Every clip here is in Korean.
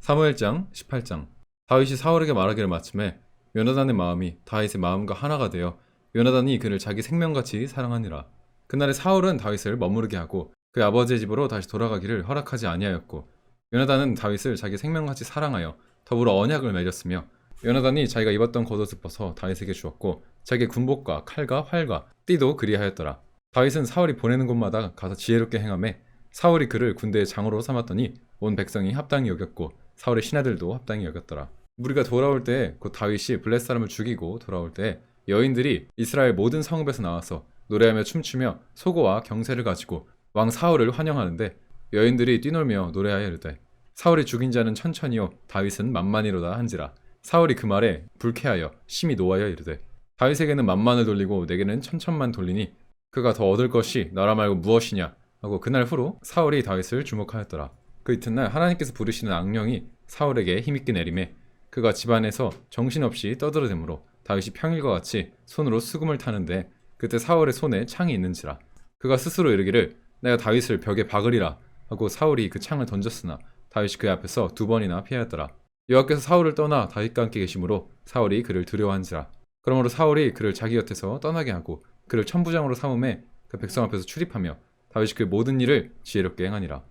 사무엘장 18장. 다윗이 사울에게 말하기를 마침에 요나단의 마음이 다윗의 마음과 하나가 되어 요나단이 그를 자기 생명같이 사랑하니라. 그날에 사울은 다윗을 머무르게 하고 그의 아버지의 집으로 다시 돌아가기를 허락하지 아니하였고, 요나단은 다윗을 자기 생명같이 사랑하여 더불어 언약을 맺었으며, 요나단이 자기가 입었던 겉옷을 벗어 다윗에게 주었고 자기의 군복과 칼과 활과 띠도 그리하였더라. 다윗은 사울이 보내는 곳마다 가서 지혜롭게 행하매 사울이 그를 군대의 장으로 삼았더니 온 백성이 합당히 여겼고 사울의 신하들도 합당히 여겼더라. 무리가 돌아올 때에 곧 다윗이 블레 사람을 죽이고 돌아올 때에 여인들이 이스라엘 모든 성읍에서 나와서 노래하며 춤추며 소고와 경세를 가지고 왕 사울을 환영하는데, 여인들이 뛰놀며 노래하여 이르되 사울이 죽인 자는 천천히요 다윗은 만만이로다 한지라. 사울이 그 말에 불쾌하여 심히 노하여 이르되 다윗에게는 만만을 돌리고 내게는 천천만 돌리니 그가 더 얻을 것이 나라 말고 무엇이냐 하고 그날 후로 사울이 다윗을 주목하였더라. 그 이튿날 하나님께서 부르시는 악령이 사울에게 힘있게 내림에 그가 집안에서 정신없이 떠들어대므로 다윗이 평일과 같이 손으로 수금을 타는데, 그때 사울의 손에 창이 있는지라. 그가 스스로 이르기를 내가 다윗을 벽에 박으리라 하고 사울이 그 창을 던졌으나 다윗이 그 앞에서 2번이나 피하였더라. 여호와께서 사울을 떠나 다윗과 함께 계심으로 사울이 그를 두려워한지라. 그러므로 사울이 그를 자기 곁에서 떠나게 하고 그를 천부장으로 삼음에 그 백성 앞에서 출입하며 다윗이 그 모든 일을 지혜롭게 행하니라.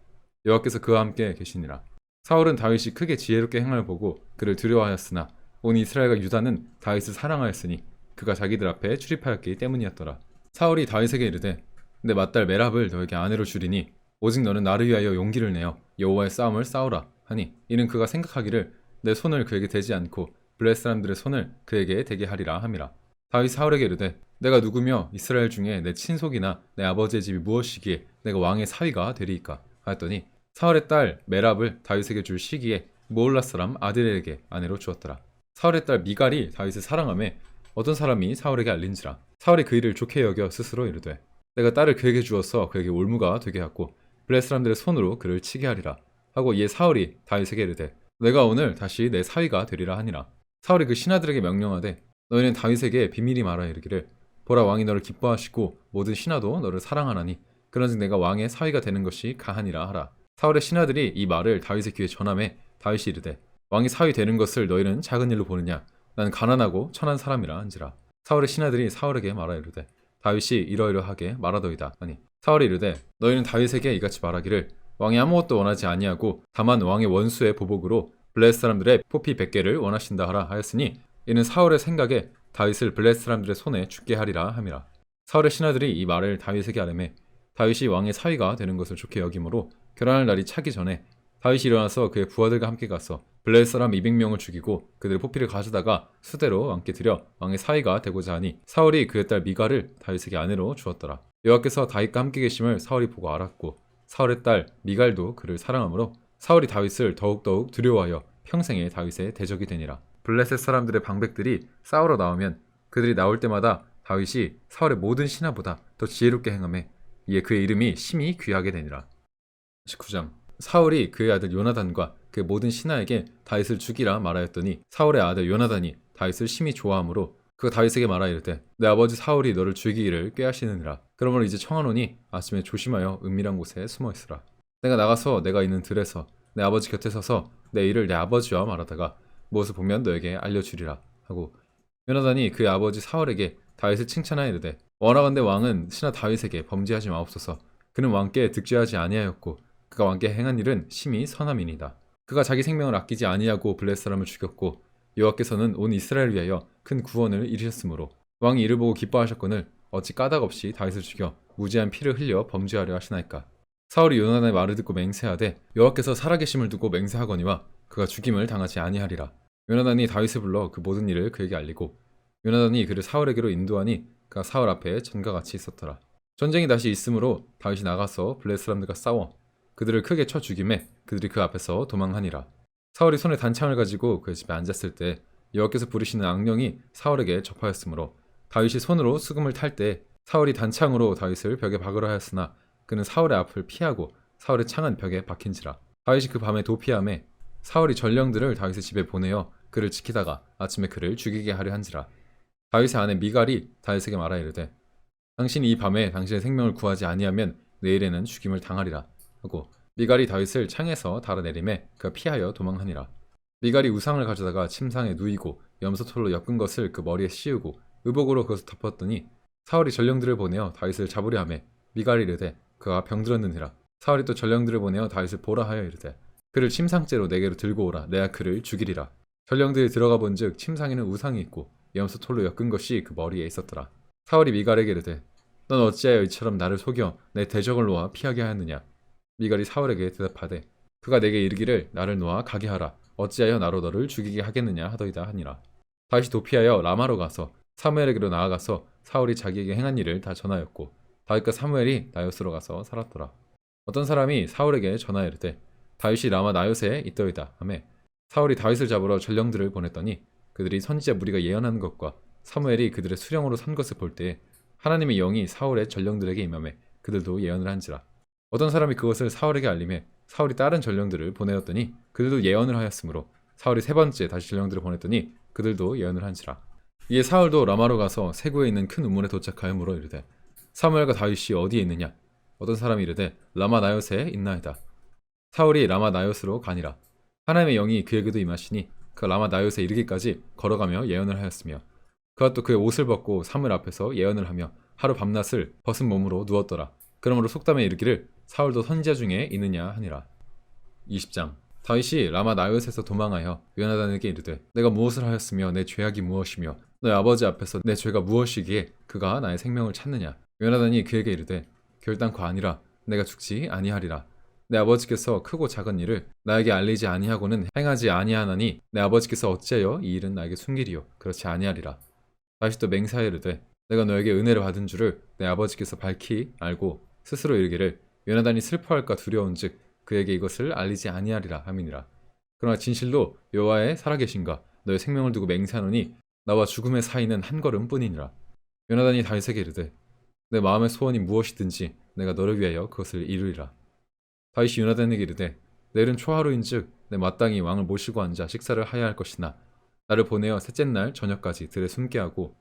여호와께서 그와 함께 계시니라. 사울은 다윗이 크게 지혜롭게 행함을 보고 그를 두려워하였으나 온 이스라엘과 유다는 다윗을 사랑하였으니 그가 자기들 앞에 출입하였기 때문이었더라. 사울이 다윗에게 이르되 내 맏딸 메랍을 너에게 아내로 주리니 오직 너는 나를 위하여 용기를 내어 여호와의 싸움을 싸우라 하니, 이는 그가 생각하기를 내 손을 그에게 대지 않고 블레 사람들의 손을 그에게 대게 하리라 함이라. 다윗 사울에게 이르되 내가 누구며 이스라엘 중에 내 친속이나 내 아버지의 집이 무엇이기에 내가 왕의 사위가 되리이까 하였더니, 사울의 딸 메랍을 다윗에게 줄 시기에 모올라 사람 아들에게 아내로 주었더라. 사울의 딸 미갈이 다윗을 사랑하매 어떤 사람이 사울에게 알린지라. 사울이 그 일을 좋게 여겨 스스로 이르되 내가 딸을 그에게 주어서 그에게 올무가 되게 하고 블레 사람들의 손으로 그를 치게 하리라 하고, 이에 사울이 다윗에게 이르되 내가 오늘 다시 내 사위가 되리라 하니라. 사울이 그 신하들에게 명령하되 너희는 다윗에게 비밀히 말하여 이르기를 보라, 왕이 너를 기뻐하시고 모든 신하도 너를 사랑하나니 그런즉 내가 왕의 사위가 되는 것이 가하니라 하라. 사울의 신하들이 이 말을 다윗의 귀에 전하매 다윗이 이르되 왕이 사위 되는 것을 너희는 작은 일로 보느냐, 나는 가난하고 천한 사람이라 한지라. 사울의 신하들이 사울에게 말하여 이르되 다윗이 이러이러하게 말하더이다 하니, 사울이 이르되 너희는 다윗에게 이같이 말하기를 왕이 아무것도 원하지 아니하고 다만 왕의 원수의 보복으로 블레셋 사람들의 포피 100개를 원하신다 하라 하였으니, 이는 사울의 생각에 다윗을 블레셋 사람들의 손에 죽게 하리라 함이라. 사울의 신하들이 이 말을 다윗에게 하려매 다윗이 왕의 사위가 되는 것을 좋게 여김으로 결혼할 날이 차기 전에 다윗이 일어나서 그의 부하들과 함께 가서 블레셋 사람 200명을 죽이고 그들의 포피를 가져다가 수대로 왕께 드려 왕의 사위가 되고자 하니, 사울이 그의 딸 미갈을 다윗에게 아내로 주었더라. 여호와께서 다윗과 함께 계심을 사울이 보고 알았고 사울의 딸 미갈도 그를 사랑하므로 사울이 다윗을 더욱더욱 두려워하여 평생에 다윗의 대적이 되니라. 블레셋 사람들의 방백들이 싸우러 나오면 그들이 나올 때마다 다윗이 사울의 모든 신하보다 더 지혜롭게 행하매 이에 그의 이름이 심히 귀하게 되니라. 19장. 사울이 그의 아들 요나단과 그의 모든 신하에게 다윗을 죽이라 말하였더니 사울의 아들 요나단이 다윗을 심히 좋아하므로 그가 다윗에게 말하여 이르되 내 아버지 사울이 너를 죽이기를 꾀하시느니라. 그러므로 이제 청하노니 아침에 조심하여 은밀한 곳에 숨어 있으라. 내가 나가서 내가 있는 들에서 내 아버지 곁에 서서 내 일을 내 아버지와 말하다가 무엇을 보면 너에게 알려주리라 하고, 요나단이 그의 아버지 사울에게 다윗을 칭찬하여 이르되 원하건대 왕은 신하 다윗에게 범죄하지 마옵소서. 그는 왕께 득죄하지 아니하였고 그가 왕께 행한 일은 심히 선함이니이다. 그가 자기 생명을 아끼지 아니하고 블레셋 사람을 죽였고 여호와께서는 온 이스라엘을 위하여 큰 구원을 이루셨으므로 왕이 이를 보고 기뻐하셨거늘 어찌 까닭 없이 다윗을 죽여 무지한 피를 흘려 범죄하려 하시나이까. 사울이 요나단의 말을 듣고 맹세하되 여호와께서 살아계심을 두고 맹세하거니와 그가 죽임을 당하지 아니하리라. 요나단이 다윗을 불러 그 모든 일을 그에게 알리고 요나단이 그를 사울에게로 인도하니 그가 사울 앞에 전과 같이 있었더라. 전쟁이 다시 있으므로 다윗이 나가서 블레셋 사람들과 싸워 그들을 크게 쳐 죽임에 그들이 그 앞에서 도망하니라. 사울이 손에 단창을 가지고 그의 집에 앉았을 때 여호와께서 부르시는 악령이 사울에게 접하였으므로 다윗이 손으로 수금을 탈 때 사울이 단창으로 다윗을 벽에 박으려 하였으나 그는 사울의 앞을 피하고 사울의 창은 벽에 박힌지라. 다윗이 그 밤에 도피하매 사울이 전령들을 다윗의 집에 보내어 그를 지키다가 아침에 그를 죽이게 하려 한지라. 다윗의 아내 미갈이 다윗에게 말하여 이르되 당신이 이 밤에 당신의 생명을 구하지 아니하면 내일에는 죽임을 당하리라 하고, 미갈이 다윗을 창에서 달아내림에 그가 피하여 도망하니라. 미갈이 우상을 가져다가 침상에 누이고 염소털로 엮은 것을 그 머리에 씌우고 의복으로 그것을 덮었더니 사울이 전령들을 보내어 다윗을 잡으려 하매 미갈이 이르되 그가 병들었느니라. 사울이 또 전령들을 보내어 다윗을 보라 하여 이르되 그를 침상째로 내게로 들고 오라. 내가 그를 죽이리라. 전령들이 들어가 본즉 침상에는 우상이 있고 염소털로 엮은 것이 그 머리에 있었더라. 사울이 미갈에게 이르되 넌 어찌하여 이처럼 나를 속여 내 대적을 놓아 피하게 하였느냐. 미갈이 사울에게 대답하되 그가 내게 이르기를 나를 놓아 가게 하라. 어찌하여 나로 너를 죽이게 하겠느냐 하더이다 하니라. 다윗이 도피하여 라마로 가서 사무엘에게로 나아가서 사울이 자기에게 행한 일을 다 전하였고 다윗과 사무엘이 나요스로 가서 살았더라. 어떤 사람이 사울에게 전하여 이르되 다윗이 라마 나요스에 있더이다 하며 사울이 다윗을 잡으러 전령들을 보냈더니 그들이 선지자 무리가 예언하는 것과 사무엘이 그들의 수령으로 선 것을 볼 때에 하나님의 영이 사울의 전령들에게 임하매 그들도 예언을 한지라. 어떤 사람이 그것을 사울에게 알림해 사울이 다른 전령들을 보내었더니 그들도 예언을 하였으므로 사울이 세 번째 다시 전령들을 보냈더니 그들도 예언을 한지라. 이에 사울도 라마로 가서 세구에 있는 큰 우물에 도착하여 물어 이르되 사무엘과 다윗이 어디에 있느냐. 어떤 사람이 이르되 라마 나요스에 있나이다. 사울이 라마 나요스로 가니라. 하나님의 영이 그에게도 임하시니 그 라마 나요스에 이르기까지 걸어가며 예언을 하였으며 그가 또 그의 옷을 벗고 사무엘 앞에서 예언을 하며 하루 밤낮을 벗은 몸으로 누웠더라. 그러므로 속담에 이르기를 사울도 선지자 중에 있느냐 하니라. 20장. 다윗이 라마 나요스에서 도망하여 요나단에게 이르되 내가 무엇을 하였으며 내 죄악이 무엇이며 너의 아버지 앞에서 내 죄가 무엇이기에 그가 나의 생명을 찾느냐. 요나단이 그에게 이르되 결단코 아니라 내가 죽지 아니하리라. 내 아버지께서 크고 작은 일을 나에게 알리지 아니하고는 행하지 아니하나니 내 아버지께서 어찌하여 이 일은 나에게 숨기리요. 그렇지 아니하리라. 다윗이 또 맹세하여 이르되 내가 너에게 은혜를 받은 줄을 내 아버지께서 밝히 알고 스스로 이르기를 요나단이 슬퍼할까 두려운즉 그에게 이것을 알리지 아니하리라 함이니라. 그러나 진실로 여호와의 살아계신가 너의 생명을 두고 맹세하노니 나와 죽음의 사이는 한 걸음뿐이니라. 요나단이 다윗에게 이르되 내 마음의 소원이 무엇이든지 내가 너를 위하여 그것을 이루리라. 다윗이 요나단에게 이르되 내일은 초하루인즉 내 마땅히 왕을 모시고 앉아 식사를 하여야 할 것이나 나를 보내어 셋째 날 저녁까지 들에 숨게 하고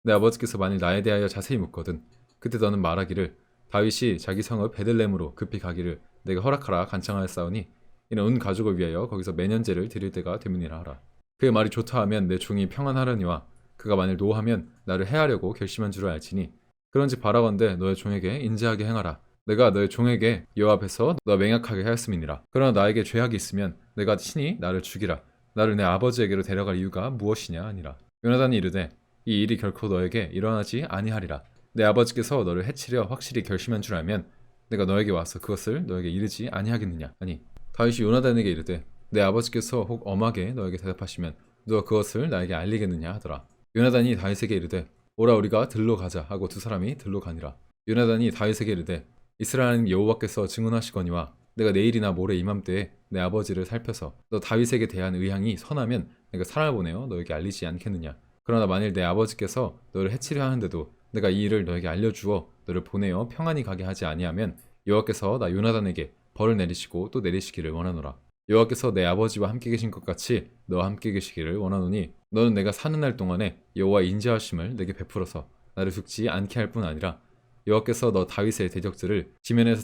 내 아버지께서 만일 나에 대하여 자세히 묻거든 그때 너는 말하기를 다윗이 자기 성읍 베들레헴으로 급히 가기를 내가 허락하라 간청하였사오니 이는 온 가족을 위하여 거기서 매년제를 드릴 때가 되느니라 하라. 그의 말이 좋다 하면 내 종이 평안하려니와 그가 만일 노하면 나를 해하려고 결심한 줄을 알지니 그런지 바라건대 너의 종에게 인자하게 행하라. 내가 너의 종에게 여호와 앞에서 너와 맹약하게 하였음이니라. 그러나 나에게 죄악이 있으면 내가 친히 나를 죽이라. 나를 내 아버지에게로 데려갈 이유가 무엇이냐 하니라. 요나단이 이르되 이 일이 결코 너에게 일어나지 아니하리라. 내 아버지께서 너를 해치려 확실히 결심한 줄 알면 내가 너에게 와서 그것을 너에게 이르지 아니하겠느냐 하니 다윗이 요나단에게 이르되 내 아버지께서 혹 엄하게 너에게 대답하시면 너가 그것을 나에게 알리겠느냐 하더라. 요나단이 다윗에게 이르되 오라 우리가 들로 가자 하고 두 사람이 들로 가니라. 요나단이 다윗에게 이르되 이스라엘 하나님 여호와께서 증언하시거니와 내가 내일이나 모레 이맘때에 내 아버지를 살펴서 너 다윗에게 대한 의향이 선하면 내가 사람을 보내어 너에게 알리지 않겠느냐. 그러나 만일 내 아버지께서 너를 해치려 하는데도 내가 이 일을 너에게 알려주어 너를 보내어 평안히 가게 하지 아니하면 여호와께서 나 요나단에게 벌을 내리시고 또 내리시기를 원하노라. 여호와께서 내 아버지와 함께 계신 것 같이 너와 함께 계시기를 원하노니 너는 내가 사는 날 동안에 여호와의 인자하심을 내게 베풀어서 나를 죽지 않게 할 뿐 아니라 여호와께서 너 다윗의 대적들을 지면에서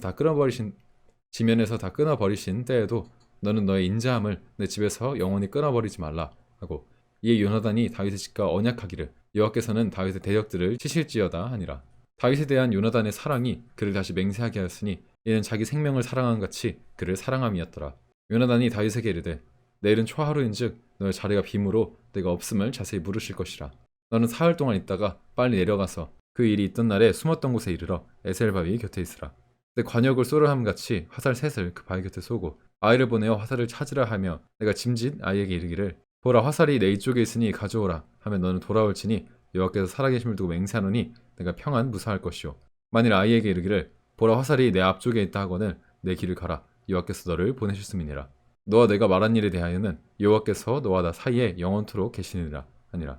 다 끊어버리신 때에도 너는 너의 인자함을 내 집에서 영원히 끊어버리지 말라 하고 이에 요나단이 다윗의 집과 언약하기를 여호와께서는 다윗의 대적들을 치실지어다 하니라. 다윗에 대한 요나단의 사랑이 그를 다시 맹세하게 하였으니 이는 자기 생명을 사랑한 같이 그를 사랑함이었더라. 요나단이 다윗에게 이르되 내일은 초하루인즉 너의 자리가 빔으로 내가 없음을 자세히 물으실 것이라. 너는 사흘 동안 있다가 빨리 내려가서 그 일이 있던 날에 숨었던 곳에 이르러 에셀 바위 곁에 있으라. 내 관역을 쏘려 함같이 화살 셋을 그 바위 곁에 쏘고 아이를 보내어 화살을 찾으라 하며 내가 짐짓 아이에게 이르기를 보라 화살이 내 이쪽에 있으니 가져오라 하면 너는 돌아올지니 여호와께서 살아계심을 두고 맹세하노니 내가 평안 무사할 것이요 만일 아이에게 이르기를 보라 화살이 내 앞쪽에 있다 하거늘 내 길을 가라 여호와께서 너를 보내셨음이니라. 너와 내가 말한 일에 대하여는 여호와께서 너와 나 사이에 영원토록 계시느니라 하니라.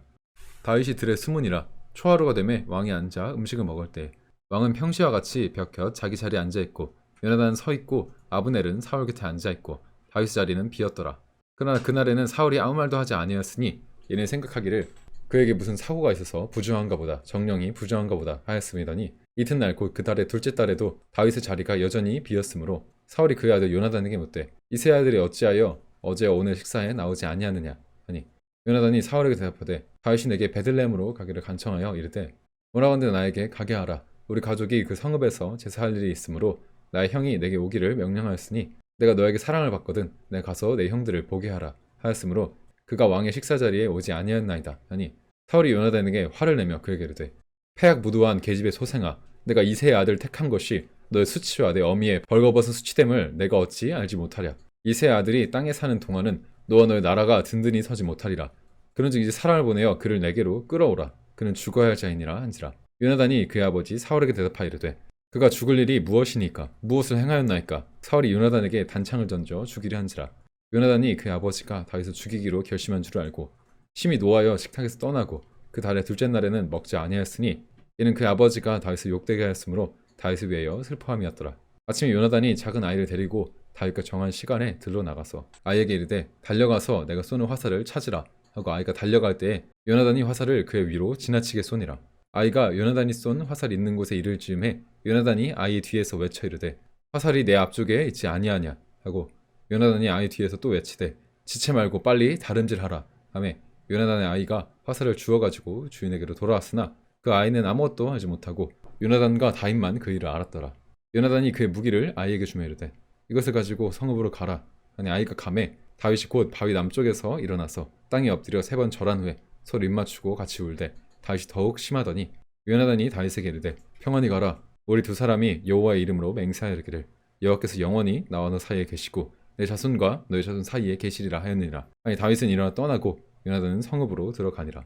다윗이 들에 숨으니라. 초하루가 되매 왕이 앉아 음식을 먹을 때 왕은 평시와 같이 벽곁 자기 자리에 앉아있고 요나단은 서있고 아브넬은 사울 곁에 앉아있고 다윗의 자리는 비었더라. 그러나 그날에는 사울이 아무 말도 하지 아니하였으니 얘는 생각하기를 그에게 무슨 사고가 있어서 부정한가 보다 정령이 부정한가 보다 하였음이더니 이튿날 곧 그 달의 둘째 달에도 다윗의 자리가 여전히 비었으므로 사울이 그의 아들 요나단에게 묻되 이세 아들이 어찌하여 어제와 오늘 식사에 나오지 아니하느냐 하니 요나단이 사울에게 대답하되 다윗이 내게 베들레헴으로 가기를 간청하여 이르되 오라건대 나에게 가게 하라. 우리 가족이 그 성읍에서 제사할 일이 있으므로 나의 형이 내게 오기를 명령하였으니 내가 너에게 사랑을 받거든 내가 가서 내 형들을 보게 하라 하였으므로 그가 왕의 식사 자리에 오지 아니하였나이다 하니 사울이 요나단에게 화를 내며 그에게 이르되 패악 무도한 계집의 소생아 내가 이새의 아들 택한 것이 너의 수치와 내 어미의 벌거벗은 수치됨을 내가 어찌 알지 못하랴. 이새의 아들이 땅에 사는 동안은 너와 너의 나라가 든든히 서지 못하리라. 그런즉 이제 사람을 보내어 그를 내게로 끌어오라. 그는 죽어야 할 자이니라 한지라. 요나단이 그의 아버지 사울에게 대답하이르되 그가 죽을 일이 무엇이니까 무엇을 행하였나이까. 사울이 요나단에게 단창을 던져 죽이려 한지라. 요나단이 그의 아버지가 다윗을 죽이기로 결심한 줄 알고 심히 노하여 식탁에서 떠나고 그 달의 둘째 날에는 먹지 아니하였으니 이는 그의 아버지가 다윗을 욕되게 하였으므로 다윗을 위하여 슬퍼함이었더라. 아침에 요나단이 작은 아이를 데리고 다윗과 정한 시간에 들러 나가서 아이에게 이르되 달려가서 내가 쏘는 화살을 찾으라 하고 아이가 달려갈 때에 요나단이 화살을 그의 위로 지나치게 쏘니라. 아이가 요나단이 쏜 화살이 있는 곳에 이를 즈음에 요나단이 아이 뒤에서 외쳐 이르되 화살이 내 앞쪽에 있지 아니하냐 하고 요나단이 아이 뒤에서 또 외치되 지체 말고 빨리 다름질하라 하며 요나단의 아이가 화살을 주워가지고 주인에게로 돌아왔으나 그 아이는 아무것도 하지 못하고 요나단과 다윗만 그 일을 알았더라. 요나단이 그의 무기를 아이에게 주며 이르되 이것을 가지고 성읍으로 가라 하니 아이가 가매 다윗이 곧 바위 남쪽에서 일어나서 땅에 엎드려 3번 절한 후에 서로 입맞추고 같이 울되 다윗이 더욱 심하더니 요나단이 다윗에게 이르되 평안히 가라. 우리 두 사람이 여호와의 이름으로 맹세하기를 여호와께서 영원히 나와 너 사이에 계시고 내 자손과 너의 자손 사이에 계시리라 하였느니라. 아니 다윗은 일어나 떠나고 요나단은 성읍으로 들어가니라.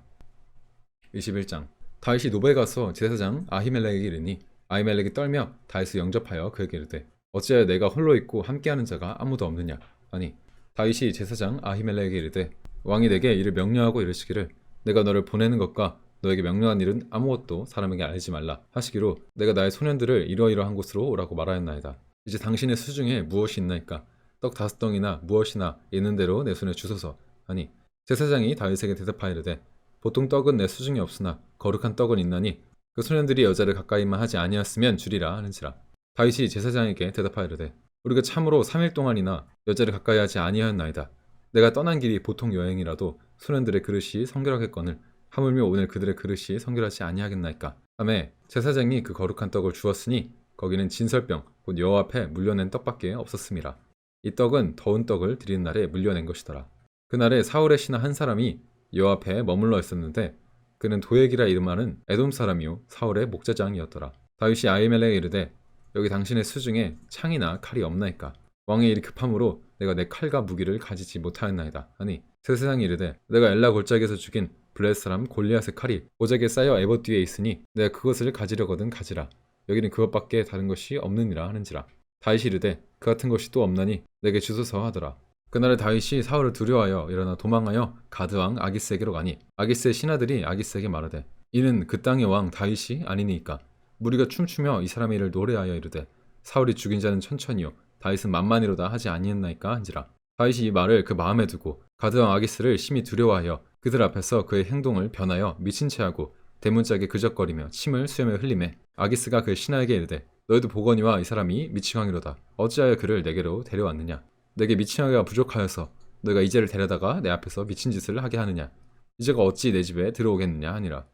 21장 다윗이 노베에 가서 제사장 아히멜렉에게 이르니 아히멜렉이 떨며 다윗을 영접하여 그에게 이르되 어찌하여 내가 홀로 있고 함께하는 자가 아무도 없느냐 하니 다윗이 제사장 아히멜렉에게 이르되 왕이 내게 이를 명령하고 이르시기를 내가 너를 보내는 것과 너에게 명령한 일은 아무것도 사람에게 알지 말라 하시기로 내가 나의 소년들을 이러이러한 곳으로 오라고 말하였나이다. 이제 당신의 수중에 무엇이 있나이까 떡 5덩이나 무엇이나 있는 대로 내 손에 주소서 하니 제사장이 다윗에게 대답하이르되 보통 떡은 내 수중에 없으나 거룩한 떡은 있나니 그 소년들이 여자를 가까이만 하지 아니었으면 주리라 하는지라. 다윗이 제사장에게 대답하이르되 우리가 참으로 3일 동안이나 여자를 가까이 하지 아니하였나이다. 내가 떠난 길이 보통 여행이라도 소년들의 그릇이 성결하겠거늘 하물며 오늘 그들의 그릇이 성결하지 아니하겠나이까 하매 제사장이 그 거룩한 떡을 주었으니 거기는 진설병 곧 여호와 앞에 물려낸 떡밖에 없었음이라. 이 떡은 더운 떡을 드리는 날에 물려낸 것이더라. 그날에 사울의 신하 한 사람이 여호와 앞에 머물러 있었는데 그는 도액이라 이름하는 에돔 사람이요 사울의 목자장이었더라. 다윗이 아히멜렉에게 이르되 여기 당신의 수중에 창이나 칼이 없나이까. 왕의 일이 급함으로 내가 내 칼과 무기를 가지지 못하였나이다 하니 제사장이 이르되 내가 엘라 골짜기에서 죽인 블레셋 사람 골리앗의 칼이 보자기에 쌓여 에봇 뒤에 있으니 내가 그것을 가지려거든 가지라. 여기는 그것밖에 다른 것이 없느니라 하는지라. 다윗이 이르되 그 같은 것이 또 없나니 내게 주소서 하더라. 그날에 다윗이 사울을 두려워하여 일어나 도망하여 가드왕 아기스에게로 가니 아기스의 신하들이 아기스에게 말하되 이는 그 땅의 왕 다윗이 아니니까. 무리가 춤추며 이 사람의 일을 노래하여 이르되 사울이 죽인 자는 천천히요 다윗은 만만이로다 하지 아니했나이까 한지라. 다윗이 이 말을 그 마음에 두고 가드왕 아기스를 심히 두려워하여 그들 앞에서 그의 행동을 변하여 미친 채 하고 대문짝에 그적거리며 침을 수염에 흘리매 아기스가 그의 신하에게 이르되 너희도 보거니와 이 사람이 미치광이로다. 어찌하여 그를 내게로 데려왔느냐. 내게 미친아가 부족하여서 너희가 이제를 데려다가 내 앞에서 미친 짓을 하게 하느냐. 이제가 어찌 내 집에 들어오겠느냐 하니라.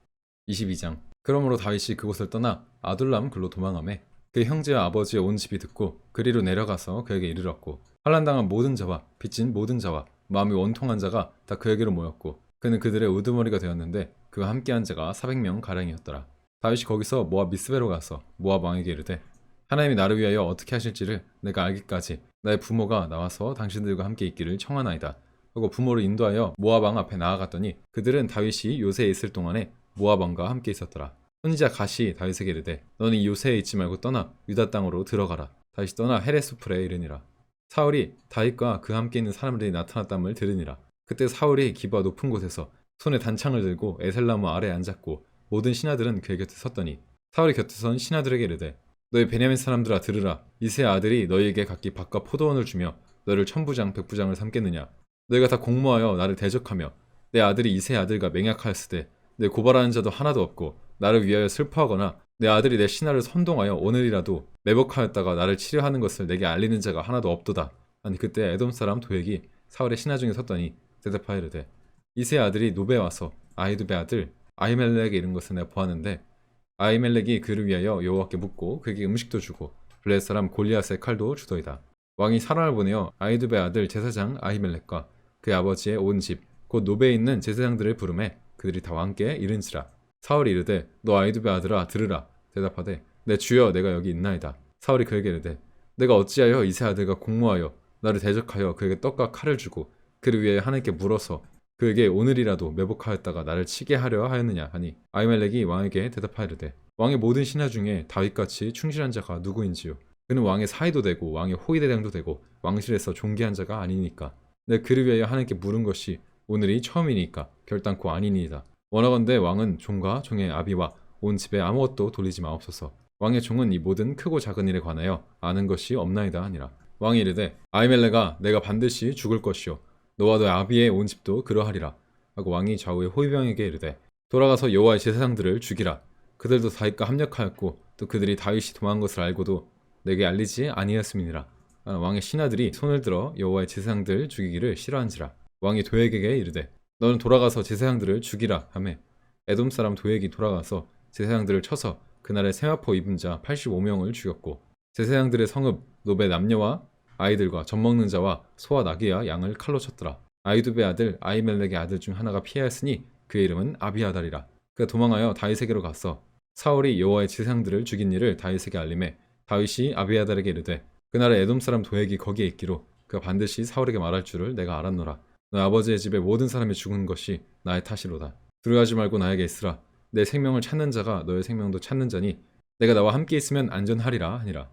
22장 그러므로 다윗이 그곳을 떠나 아둘람 글로 도망하매 그의 형제와 아버지의 온 집이 듣고 그리로 내려가서 그에게 이르렀고 환난당한 모든 자와 빚진 모든 자와 마음이 원통한 자가 다 그에게로 모였고 그는 그들의 우두머리가 되었는데 그와 함께한 자가 400명 가량이었더라. 다윗이 거기서 모압 미스베로 가서 모압 왕에게 이르되 하나님이 나를 위하여 어떻게 하실지를 내가 알기까지 나의 부모가 나와서 당신들과 함께 있기를 청하나이다 하고 부모를 인도하여 모압 왕 앞에 나아갔더니 그들은 다윗이 요새에 있을 동안에 모압 왕과 함께 있었더라. 선지자 갓이 다윗에게 이르되 너는 이 요새에 있지 말고 떠나 유다 땅으로 들어가라. 다윗이 떠나 헤레스풀에 이르니라. 사울이 다윗과 그 함께 있는 사람들이 나타났담을 들으니라. 그때 사울이 기브아 높은 곳에서 손에 단창을 들고 에셀나무 아래에 앉았고 모든 신하들은 그의 곁에 섰더니 사울이 곁에 선 신하들에게 이르되 너희 베냐민 사람들아 들으라. 이새의 아들이 너희에게 각기 밭과 포도원을 주며 너희를 천부장 백부장을 삼겠느냐. 너희가 다 공모하여 나를 대적하며 내 아들이 이새의 아들과 맹약하였으되 내 고발하는 자도 하나도 없고 나를 위하여 슬퍼하거나 내 아들이 내 신하를 선동하여 오늘이라도 매복하였다가 나를 치려하는 것을 내게 알리는 자가 하나도 없도다. 아니 그때 에돔 사람 도액이 사울의 신하 중에 섰더니 대답하이르되 이세 아들이 노베 와서 아히두베 아들 아히멜렉에 이른 것을 내가 보았는데 아히멜렉이 그를 위하여 여호와께 묻고 그에게 음식도 주고 블레셋 사람 골리앗의 칼도 주더이다. 왕이 사람을 보내어 아히두베 아들 제사장 아히멜렉과 그의 아버지의 온 집 곧 노베에 있는 제사장들을 부르매 그들이 다 왕께 이른지라. 사울이 이르되 너 아히두베 아들아 들으라. 대답하되 내 주여 내가 여기 있나이다. 사울이 그에게 이르되 내가 어찌하여 이세 아들과 공모하여 나를 대적하여 그에게 떡과 칼을 주고 그를 위해 하나님께 물어서 그에게 오늘이라도 매복하였다가 나를 치게 하려 하였느냐 하니 아히멜렉이 왕에게 대답하이르되 왕의 모든 신하 중에 다윗같이 충실한 자가 누구인지요. 그는 왕의 사이도 되고 왕의 호위대장도 되고 왕실에서 존귀한 자가 아니니까 내 그를 위하여 하나님께 물은 것이 오늘이 처음이니까 결단코 아니니이다. 원하건대 왕은 종과 종의 아비와 온 집에 아무것도 돌리지 마옵소서. 왕의 종은 이 모든 크고 작은 일에 관하여 아는 것이 없나이다 하니라. 왕이 이르되 아히멜렉아 내가 반드시 죽을 것이요 너와 너의 아비의 온 집도 그러하리라 하고 왕이 좌우의 호위병에게 이르되 돌아가서 여호와의 제사장들을 죽이라. 그들도 다윗과 합력하였고 또 그들이 다윗이 도망한 것을 알고도 내게 알리지 아니하였음이니라. 왕의 신하들이 손을 들어 여호와의 제사장들 죽이기를 싫어한지라. 왕이 도액에게 이르되 너는 돌아가서 제사장들을 죽이라 하매 에돔 사람 도액이 돌아가서 제사장들을 쳐서 그날에 세마포 입은 자 85명을 죽였고 제사장들의 성읍 노베 남녀와 아이들과 젖먹는 자와 소와 나귀와 양을 칼로 쳤더라. 아히두베 아들 아히멜렉의 아들 중 하나가 피하였으니 그의 이름은 아비아달이라. 그가 도망하여 다윗에게로 갔어. 사울이 여호와의 제사장들을 죽인 일을 다윗에게 알림해 다윗이 아비아달에게 이르되 그날에 에돔 사람 도액이 거기에 있기로 그가 반드시 사울에게 말할 줄을 내가 알았노라. 너의 아버지의 집에 모든 사람이 죽은 것이 나의 탓이로다. 두려워하지 말고 나에게 있으라. 내 생명을 찾는 자가 너의 생명도 찾는 자니 내가 나와 함께 있으면 안전하리라 하니라.